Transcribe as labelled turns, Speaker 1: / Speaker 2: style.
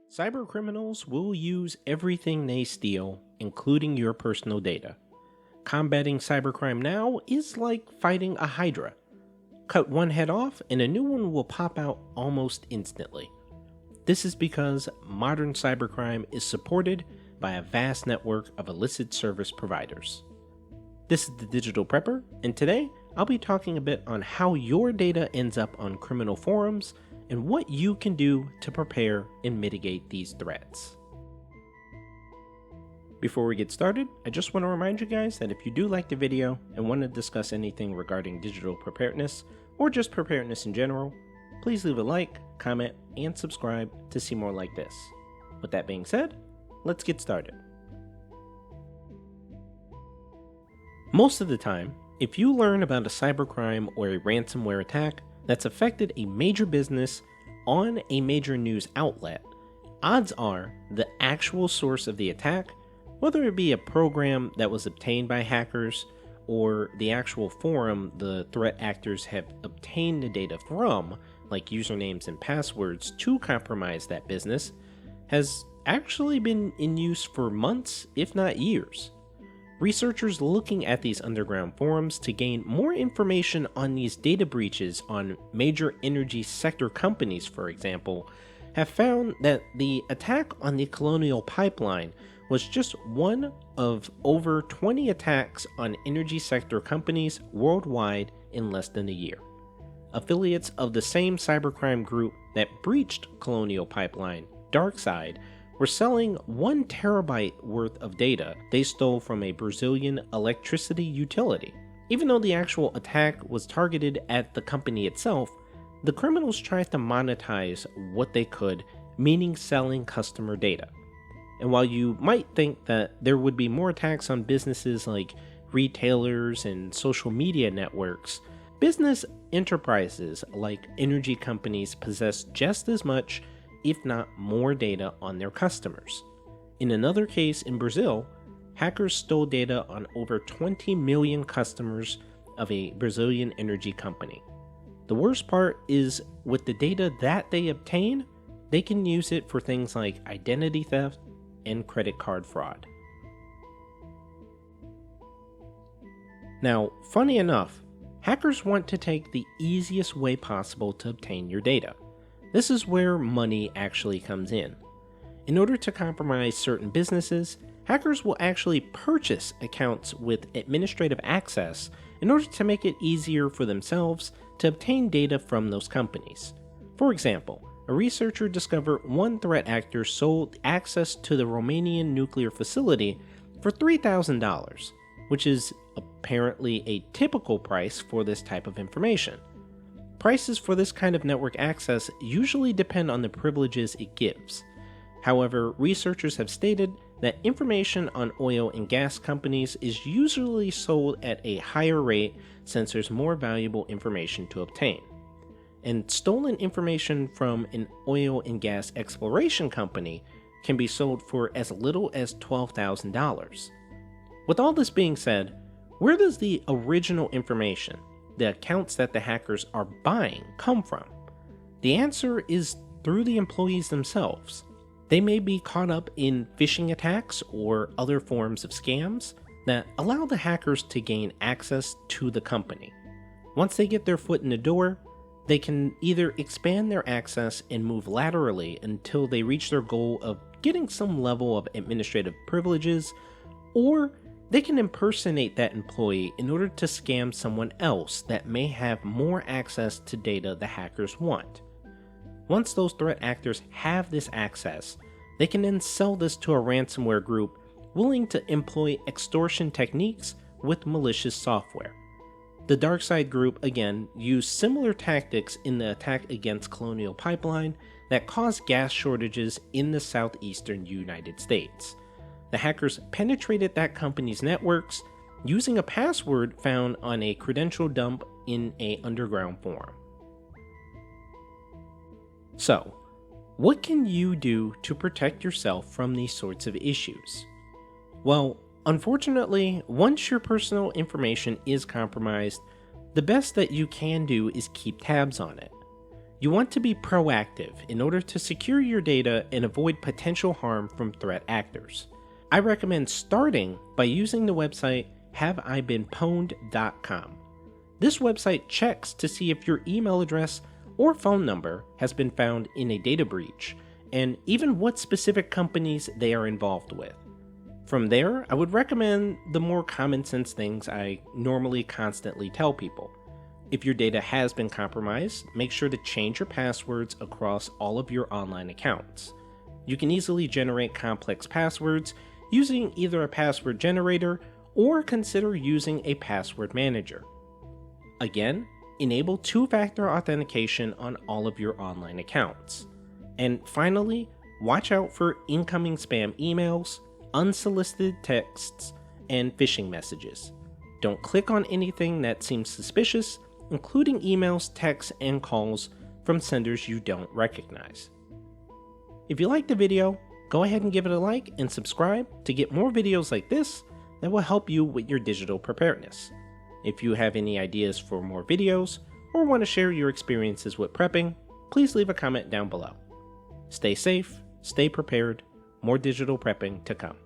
Speaker 1: Cybercriminals will use everything they steal, including your personal data. Combating cybercrime now is like fighting a hydra. Cut one head off and a new one will pop out almost instantly. This is because modern cybercrime is supported by a vast network of illicit service providers. This is the Digital Prepper, and today I'll be talking a bit on how your data ends up on criminal forums and what you can do to prepare and mitigate these threats. Before we get started, I just want to remind you guys that if you do like the video and want to discuss anything regarding digital preparedness or just preparedness in general, please leave a like, comment, and subscribe to see more like this. With that being said, let's get started. Most of the time, if you learn about a cybercrime or a ransomware attack that's affected a major business on a major news outlet, odds are the actual source of the attack, whether it be a program that was obtained by hackers or the actual forum the threat actors have obtained the data from, like usernames and passwords to compromise that business, has actually been in use for months, if not years. Researchers looking at these underground forums to gain more information on these data breaches on major energy sector companies, for example, have found that the attack on the Colonial Pipeline was just one of over 20 attacks on energy sector companies worldwide in less than a year. Affiliates of the same cybercrime group that breached Colonial Pipeline, DarkSide, were selling 1 terabyte worth of data they stole from a Brazilian electricity utility. Even though the actual attack was targeted at the company itself, the criminals tried to monetize what they could, meaning selling customer data. And while you might think that there would be more attacks on businesses like retailers and social media networks, business enterprises like energy companies possess just as much, if not more, data on their customers. In another case in Brazil, hackers stole data on over 20 million customers of a Brazilian energy company. The worst part is, with the data that they obtain, they can use it for things like identity theft and credit card fraud. Now, funny enough, hackers want to take the easiest way possible to obtain your data. This is where money actually comes in. In order to compromise certain businesses, hackers will actually purchase accounts with administrative access in order to make it easier for themselves to obtain data from those companies. For example, a researcher discovered one threat actor sold access to the Romanian nuclear facility for $3,000, which is apparently a typical price for this type of information. Prices for this kind of network access usually depend on the privileges it gives. However, researchers have stated that information on oil and gas companies is usually sold at a higher rate since there's more valuable information to obtain. And stolen information from an oil and gas exploration company can be sold for as little as $12,000. With all this being said, where does the original information, the accounts that the hackers are buying, come from? The answer is through the employees themselves. They may be caught up in phishing attacks or other forms of scams that allow the hackers to gain access to the company. Once they get their foot in the door, they can either expand their access and move laterally until they reach their goal of getting some level of administrative privileges, or they can impersonate that employee in order to scam someone else that may have more access to data the hackers want. Once those threat actors have this access, they can then sell this to a ransomware group willing to employ extortion techniques with malicious software. The DarkSide group again used similar tactics in the attack against Colonial Pipeline that caused gas shortages in the southeastern United States. The hackers penetrated that company's networks using a password found on a credential dump in an underground forum. So, what can you do to protect yourself from these sorts of issues? Well, unfortunately, once your personal information is compromised, the best that you can do is keep tabs on it. You want to be proactive in order to secure your data and avoid potential harm from threat actors. I recommend starting by using the website haveibeenpwned.com. This website checks to see if your email address or phone number has been found in a data breach, and even what specific companies they are involved with. From there, I would recommend the more common sense things I normally constantly tell people. If your data has been compromised, make sure to change your passwords across all of your online accounts. You can easily generate complex passwords using either a password generator or consider using a password manager. Again, enable two-factor authentication on all of your online accounts. And finally, watch out for incoming spam emails, unsolicited texts, and phishing messages. Don't click on anything that seems suspicious, including emails, texts, and calls from senders you don't recognize. If you liked the video, go ahead and give it a like and subscribe to get more videos like this that will help you with your digital preparedness. If you have any ideas for more videos or want to share your experiences with prepping, please leave a comment down below. Stay safe, stay prepared, more digital prepping to come.